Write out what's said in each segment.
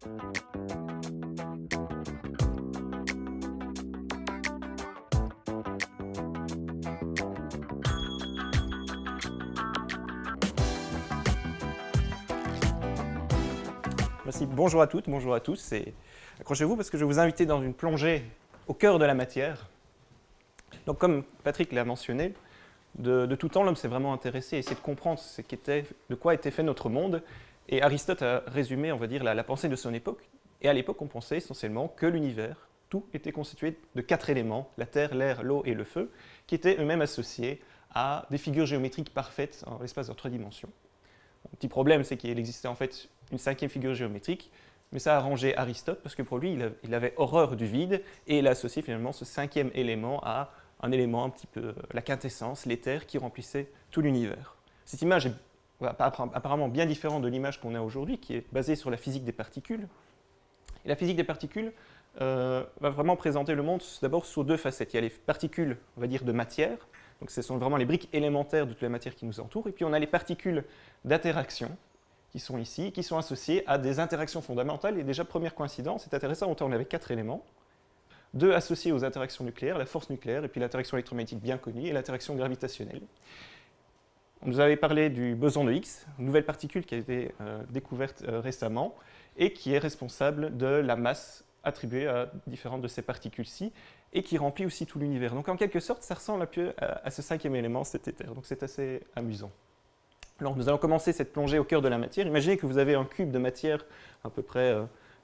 Merci. Bonjour à toutes, bonjour à tous. Et accrochez-vous parce que je vais vous inviter dans une plongée au cœur de la matière. Donc, comme Patrick l'a mentionné, de tout temps, l'homme s'est vraiment intéressé à essayer de comprendre de quoi était fait notre monde. Et Aristote a résumé, on va dire, la pensée de son époque. Et à l'époque, on pensait essentiellement que l'univers, tout était constitué de 4 éléments, la terre, l'air, l'eau et le feu, qui étaient eux-mêmes associés à des figures géométriques parfaites en l'espace de 3 dimensions. Un petit problème, c'est qu'il existait en fait une 5e figure géométrique, mais ça a arrangé Aristote parce que pour lui, il avait horreur du vide et il a associé finalement ce 5e élément à un élément un petit peu, la quintessence, l'éther qui remplissait tout l'univers. Cette image est apparemment bien différente de l'image qu'on a aujourd'hui, qui est basée sur la physique des particules. Et la physique des particules va vraiment présenter le monde d'abord sous 2 facettes. Il y a les particules, on va dire, de matière, donc ce sont vraiment les briques élémentaires de toute la matière qui nous entoure, et puis on a les particules d'interaction, qui sont ici, qui sont associées à des interactions fondamentales. Et déjà, première coïncidence, c'est intéressant, on avait 4 éléments, 2 associés aux interactions nucléaires, la force nucléaire, et puis l'interaction électromagnétique bien connue, et l'interaction gravitationnelle. On nous avait parlé du boson de Higgs, une nouvelle particule qui a été découverte récemment, et qui est responsable de la masse attribuée à différentes de ces particules-ci, et qui remplit aussi tout l'univers. Donc en quelque sorte, ça ressemble un peu à ce 5e élément, cet éther. Donc c'est assez amusant. Alors nous allons commencer cette plongée au cœur de la matière. Imaginez que vous avez un cube de matière à peu près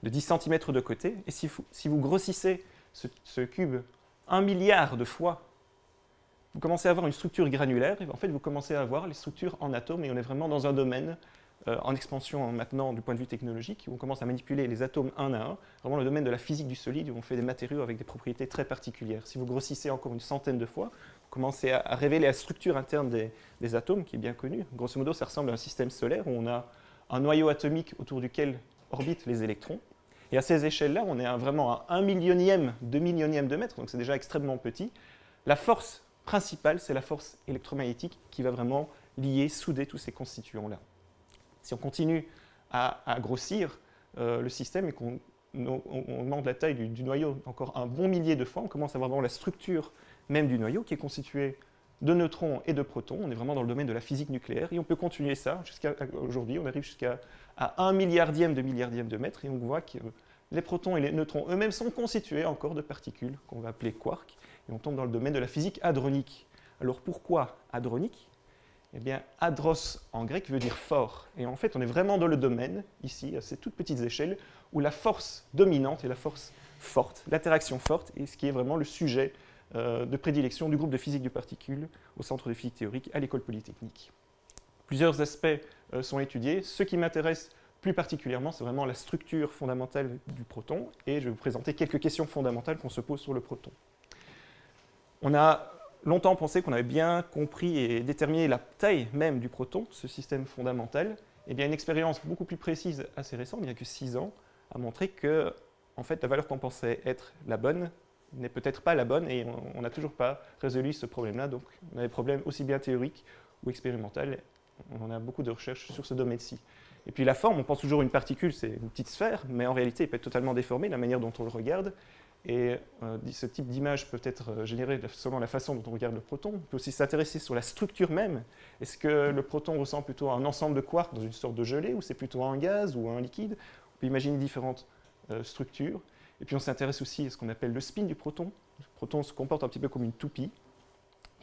de 10 cm de côté, et si vous grossissez ce cube 1 milliard de fois, vous commencez à avoir une structure granulaire, et en fait vous commencez à avoir les structures en atomes, et on est vraiment dans un domaine en expansion maintenant du point de vue technologique, où on commence à manipuler les atomes un à un, vraiment le domaine de la physique du solide, où on fait des matériaux avec des propriétés très particulières. Si vous grossissez encore une centaine de fois, vous commencez à révéler la structure interne des atomes, qui est bien connue. Grosso modo, ça ressemble à un système solaire, où on a un noyau atomique autour duquel orbitent les électrons. Et à ces échelles-là, on est vraiment à 1 millionième, 2 millionième de mètre, donc c'est déjà extrêmement petit. La force principale, c'est la force électromagnétique qui va vraiment lier, souder tous ces constituants-là. Si on continue à grossir le système et qu'on augmente la taille du noyau encore un bon millier de fois, on commence à avoir vraiment la structure même du noyau qui est constituée de neutrons et de protons. On est vraiment dans le domaine de la physique nucléaire et on peut continuer ça jusqu'à aujourd'hui. On arrive jusqu'à 1 milliardième de mètre et on voit que les protons et les neutrons eux-mêmes sont constitués encore de particules qu'on va appeler quarks et on tombe dans le domaine de la physique hadronique. Alors pourquoi hadronique ? Eh bien, hadros en grec veut dire fort. Et en fait, on est vraiment dans le domaine, ici, à ces toutes petites échelles, où la force dominante est la force forte, l'interaction forte, et ce qui est vraiment le sujet de prédilection du groupe de physique des particules au Centre de physique théorique à l'École polytechnique. Plusieurs aspects sont étudiés. Ce qui m'intéresse plus particulièrement, c'est vraiment la structure fondamentale du proton, et je vais vous présenter quelques questions fondamentales qu'on se pose sur le proton. On a longtemps pensé qu'on avait bien compris et déterminé la taille même du proton, ce système fondamental. Et bien, une expérience beaucoup plus précise, assez récente, il n'y a que 6 ans, a montré que en fait, la valeur qu'on pensait être la bonne n'est peut-être pas la bonne et on n'a toujours pas résolu ce problème-là. Donc, on a des problèmes aussi bien théoriques ou expérimentaux. On a beaucoup de recherches sur ce domaine-ci. Et puis la forme, on pense toujours une particule, c'est une petite sphère, mais en réalité, elle peut être totalement déformée, la manière dont on le regarde. Et ce type d'image peut être généré selon la façon dont on regarde le proton. On peut aussi s'intéresser sur la structure même. Est-ce que le proton ressemble plutôt à un ensemble de quarks dans une sorte de gelée, ou c'est plutôt un gaz ou un liquide? On peut imaginer différentes structures. Et puis on s'intéresse aussi à ce qu'on appelle le spin du proton. Le proton se comporte un petit peu comme une toupie.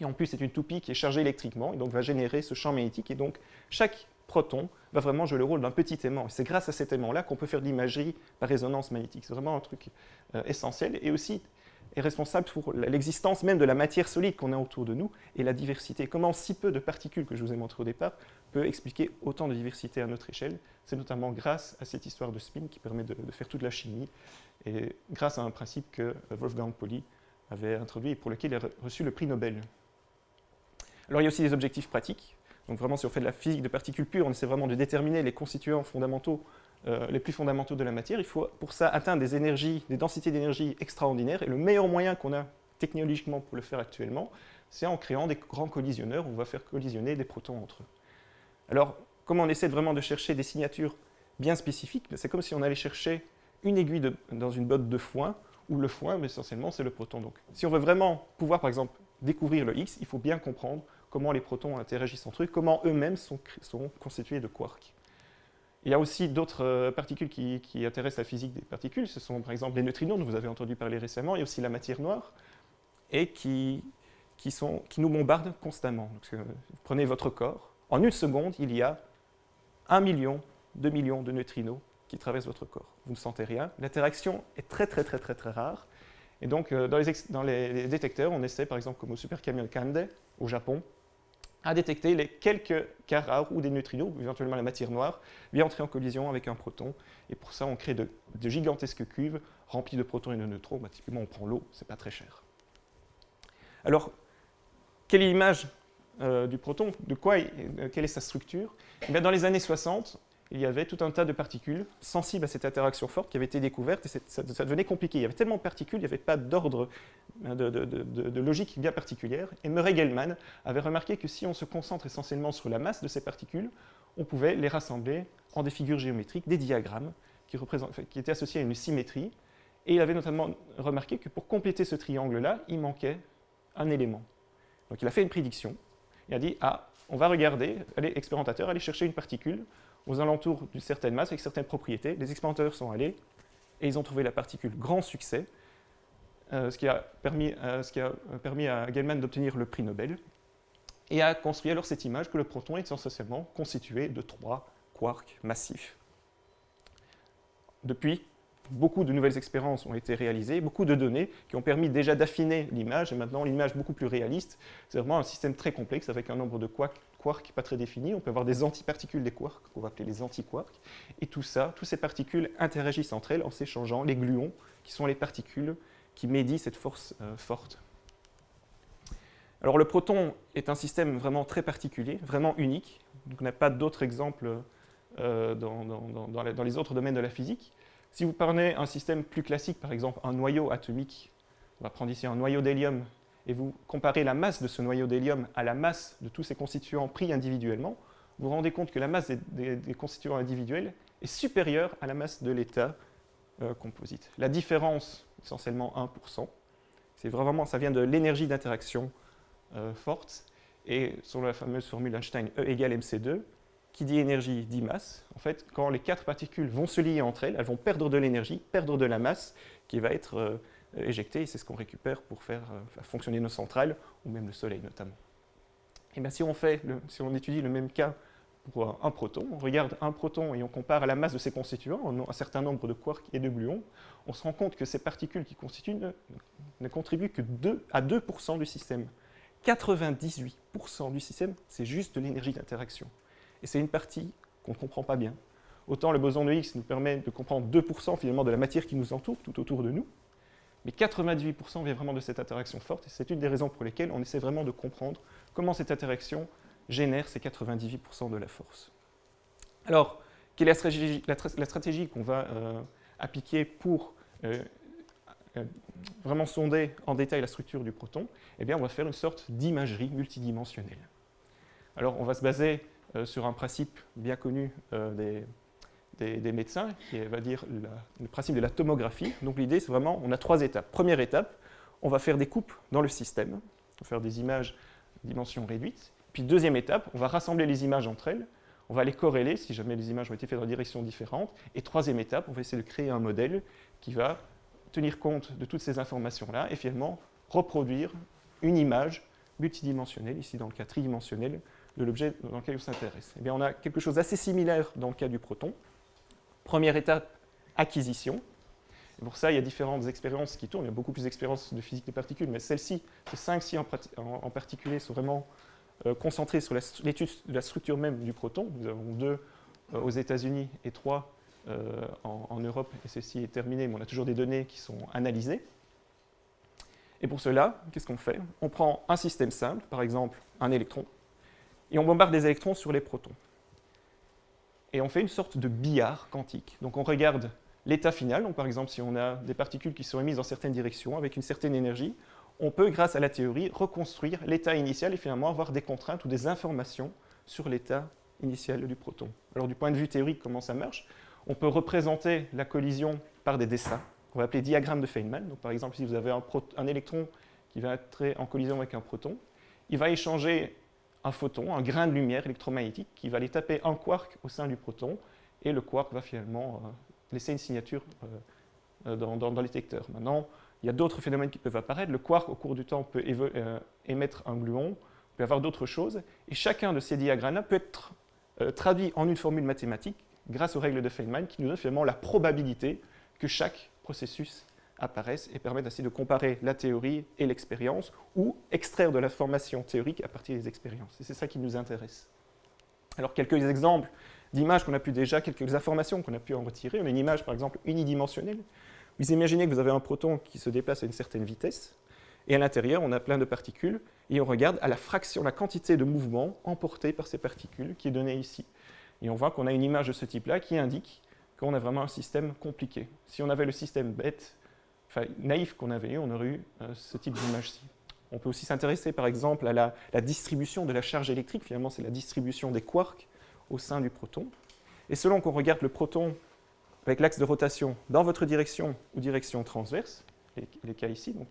Et en plus, c'est une toupie qui est chargée électriquement, et donc va générer ce champ magnétique. Et donc, chaque proton va vraiment jouer le rôle d'un petit aimant. Et c'est grâce à cet aimant-là qu'on peut faire de l'imagerie par résonance magnétique. C'est vraiment un truc essentiel et aussi est responsable pour l'existence même de la matière solide qu'on a autour de nous et la diversité. Comment si peu de particules que je vous ai montré au départ peut expliquer autant de diversité à notre échelle? C'est notamment grâce à cette histoire de spin qui permet de faire toute la chimie et grâce à un principe que Wolfgang Pauli avait introduit et pour lequel il a reçu le prix Nobel. Alors il y a aussi des objectifs pratiques. Donc vraiment, si on fait de la physique de particules pures, on essaie vraiment de déterminer les constituants fondamentaux, les plus fondamentaux de la matière. Il faut pour ça atteindre des énergies, des densités d'énergie extraordinaires. Et le meilleur moyen qu'on a technologiquement pour le faire actuellement, c'est en créant des grands collisionneurs où on va faire collisionner des protons entre eux. Alors, comment on essaie vraiment de chercher des signatures bien spécifique. C'est comme si on allait chercher une aiguille dans une botte de foin, où le foin, mais essentiellement, c'est le proton. Donc, si on veut vraiment pouvoir, par exemple, découvrir le X, il faut bien comprendre comment les protons interagissent entre eux, comment eux-mêmes sont constitués de quarks. Il y a aussi d'autres particules qui intéressent la physique des particules. Ce sont, par exemple, les neutrinos, dont vous avez entendu parler récemment. Il y a aussi la matière noire, et qui nous bombardent constamment. Donc, vous prenez votre corps. En une seconde, il y a 1 million, 2 millions de neutrinos qui traversent votre corps. Vous ne sentez rien. L'interaction est très, très, très, très, très rare. Et donc, dans les détecteurs, on essaie, par exemple, comme au super camion Kande, au Japon, à détecter les quelques cas rares où des neutrinos, ou éventuellement la matière noire, vient entrer en collision avec un proton. Et pour ça, on crée de gigantesques cuves remplies de protons et de neutrons. Bah, typiquement, on prend l'eau, c'est pas très cher. Alors, quelle est l'image du proton? Quelle est sa structure? Eh bien, dans les années 60, il y avait tout un tas de particules sensibles à cette interaction forte qui avaient été découvertes, et ça devenait compliqué. Il y avait tellement de particules, il n'y avait pas d'ordre de logique bien particulière. Et Murray-Gell-Mann avait remarqué que si on se concentre essentiellement sur la masse de ces particules, on pouvait les rassembler en des figures géométriques, des diagrammes qui étaient associés à une symétrie. Et il avait notamment remarqué que pour compléter ce triangle-là, il manquait un élément. Donc il a fait une prédiction. Il a dit, on va regarder, expérimentateur, aller chercher une particule aux alentours d'une certaine masse avec certaines propriétés. Les expérimentateurs sont allés et ils ont trouvé la particule. Grand succès, ce qui a permis à Gell-Mann d'obtenir le prix Nobel et a construit alors cette image que le proton est essentiellement constitué de 3 quarks massifs. Depuis, beaucoup de nouvelles expériences ont été réalisées, beaucoup de données qui ont permis déjà d'affiner l'image, et maintenant l'image beaucoup plus réaliste. C'est vraiment un système très complexe avec un nombre de quarks pas très défini. On peut avoir des antiparticules des quarks, qu'on va appeler les antiquarks, et toutes ces particules interagissent entre elles en s'échangeant les gluons, qui sont les particules qui médient cette force forte. Alors le proton est un système vraiment très particulier, vraiment unique. Donc, on n'a pas d'autres exemples dans les autres domaines de la physique. Si vous prenez un système plus classique, par exemple un noyau atomique, on va prendre ici un noyau d'hélium, et vous comparez la masse de ce noyau d'hélium à la masse de tous ces constituants pris individuellement, vous vous rendez compte que la masse des constituants individuels est supérieure à la masse de l'état composite. La différence, essentiellement 1%, ça vient de l'énergie d'interaction forte, et selon la fameuse formule Einstein, E égale mc2, qui dit énergie dit masse. En fait, quand les 4 particules vont se lier entre elles, elles vont perdre de l'énergie, perdre de la masse qui va être éjectée, et c'est ce qu'on récupère pour faire fonctionner nos centrales, ou même le Soleil notamment. Et bien, si on étudie le même cas pour un proton, on regarde un proton et on compare à la masse de ses constituants, un certain nombre de quarks et de gluons, on se rend compte que ces particules qui constituent ne contribuent que à 2% du système. 98% du système, c'est juste de l'énergie d'interaction. Et c'est une partie qu'on ne comprend pas bien. Autant le boson de Higgs nous permet de comprendre 2% finalement de la matière qui nous entoure, tout autour de nous, mais 98% vient vraiment de cette interaction forte, et c'est une des raisons pour lesquelles on essaie vraiment de comprendre comment cette interaction génère ces 98% de la force. Alors, quelle est la stratégie qu'on va appliquer pour vraiment sonder en détail la structure du proton? Eh bien, on va faire une sorte d'imagerie multidimensionnelle. Alors, on va se baser sur un principe bien connu des médecins, qui va dire le principe de la tomographie. Donc l'idée, c'est vraiment, on a 3 étapes. Première étape, on va faire des coupes dans le système, on va faire des images dimension réduite. Puis deuxième étape, on va rassembler les images entre elles, on va les corréler si jamais les images ont été faites dans des directions différentes. Et troisième étape, on va essayer de créer un modèle qui va tenir compte de toutes ces informations-là et finalement reproduire une image multidimensionnelle, ici dans le cas tridimensionnel, de l'objet dans lequel on s'intéresse. Eh bien, on a quelque chose d'assez similaire dans le cas du proton. Première étape, acquisition. Et pour ça, il y a différentes expériences qui tournent. Il y a beaucoup plus d'expériences de physique des particules, mais celles-ci, ces 5-ci en particulier, sont vraiment concentrées sur l'étude de la structure même du proton. Nous avons 2 aux États-Unis et 3 en Europe, et ceci est terminé, mais on a toujours des données qui sont analysées. Et pour cela, qu'est-ce qu'on fait? On prend un système simple, par exemple un électron, et on bombarde les électrons sur les protons. Et on fait une sorte de billard quantique. Donc on regarde l'état final. Donc par exemple, si on a des particules qui sont émises dans certaines directions avec une certaine énergie, on peut, grâce à la théorie, reconstruire l'état initial et finalement avoir des contraintes ou des informations sur l'état initiale du proton. Alors du point de vue théorique, comment ça marche? On peut représenter la collision par des dessins, qu'on va appeler diagramme de Feynman. Donc, par exemple, si vous avez un électron qui va entrer en collision avec un proton, il va échanger un photon, un grain de lumière électromagnétique, qui va aller taper un quark au sein du proton, et le quark va finalement laisser une signature dans le détecteur. Maintenant, il y a d'autres phénomènes qui peuvent apparaître. Le quark, au cours du temps, peut émettre un gluon, peut avoir d'autres choses, et chacun de ces diagrammes-là peut être traduit en une formule mathématique grâce aux règles de Feynman qui nous donnent finalement la probabilité que chaque processus apparaisse et permettent ainsi de comparer la théorie et l'expérience ou extraire de l'information théorique à partir des expériences. Et c'est ça qui nous intéresse. Alors, quelques exemples d'images qu'on a pu déjà, quelques informations qu'on a pu en retirer. On a une image, par exemple, unidimensionnelle. Vous imaginez que vous avez un proton qui se déplace à une certaine vitesse, et à l'intérieur, on a plein de particules, et on regarde à la fraction, la quantité de mouvement emportée par ces particules qui est donnée ici. Et on voit qu'on a une image de ce type-là qui indique qu'on a vraiment un système compliqué. Si on avait le système bête, enfin naïf qu'on avait eu, on aurait eu ce type d'image-ci. On peut aussi s'intéresser par exemple à la distribution de la charge électrique. Finalement, c'est la distribution des quarks au sein du proton. Et selon qu'on regarde le proton avec l'axe de rotation dans votre direction ou direction transverse, les cas ici, donc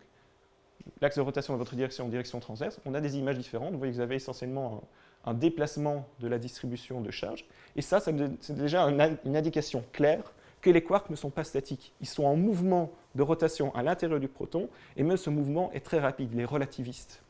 l'axe de rotation dans votre direction ou direction transverse, on a des images différentes. Vous voyez que vous avez essentiellement un déplacement de la distribution de charge. Et ça c'est déjà une indication claire que les quarks ne sont pas statiques. Ils sont en mouvement de rotation à l'intérieur du proton, et même ce mouvement est très rapide, il est relativiste.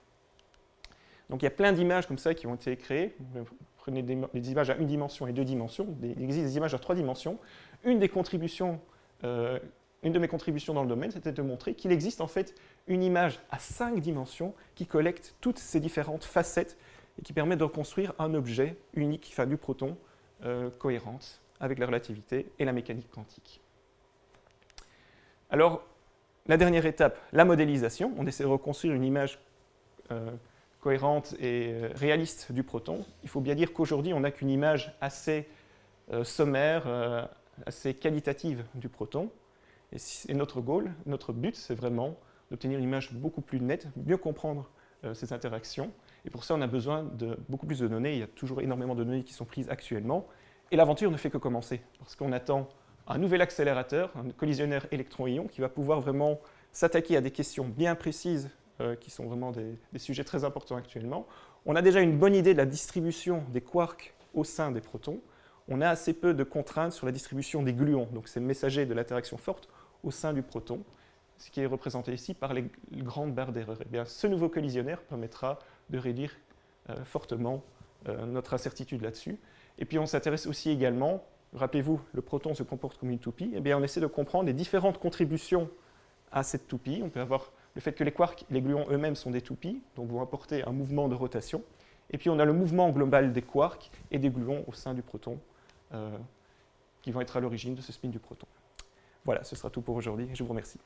Donc il y a plein d'images comme ça qui ont été créées. Vous prenez des images à une dimension et deux dimensions, il existe des images à trois dimensions. Une de mes contributions dans le domaine, c'était de montrer qu'il existe en fait une image à 5 dimensions qui collecte toutes ces différentes facettes et qui permet de reconstruire un objet unique, enfin du proton, cohérente avec la relativité et la mécanique quantique. Alors, la dernière étape, la modélisation. On essaie de reconstruire une image cohérente et réaliste du proton. Il faut bien dire qu'aujourd'hui, on n'a qu'une image assez sommaire, assez qualitative du proton. Et notre goal, notre but, c'est vraiment d'obtenir une image beaucoup plus nette, mieux comprendre ces interactions. Et pour ça, on a besoin de beaucoup plus de données. Il y a toujours énormément de données qui sont prises actuellement. Et l'aventure ne fait que commencer, parce qu'on attend un nouvel accélérateur, un collisionnaire électron-ion, qui va pouvoir vraiment s'attaquer à des questions bien précises, qui sont vraiment des sujets très importants actuellement. On a déjà une bonne idée de la distribution des quarks au sein des protons. On a assez peu de contraintes sur la distribution des gluons, donc ces messagers de l'interaction forte au sein du proton, ce qui est représenté ici par les grandes barres d'erreur. Eh bien, ce nouveau collisionnaire permettra de réduire fortement notre incertitude là-dessus. Et puis on s'intéresse aussi également, rappelez-vous, le proton se comporte comme une toupie, eh bien on essaie de comprendre les différentes contributions à cette toupie. On peut avoir le fait que les quarks et les gluons eux-mêmes sont des toupies, donc vont apporter un mouvement de rotation. Et puis on a le mouvement global des quarks et des gluons au sein du proton, qui vont être à l'origine de ce spin du proton. Voilà, ce sera tout pour aujourd'hui. Je vous remercie.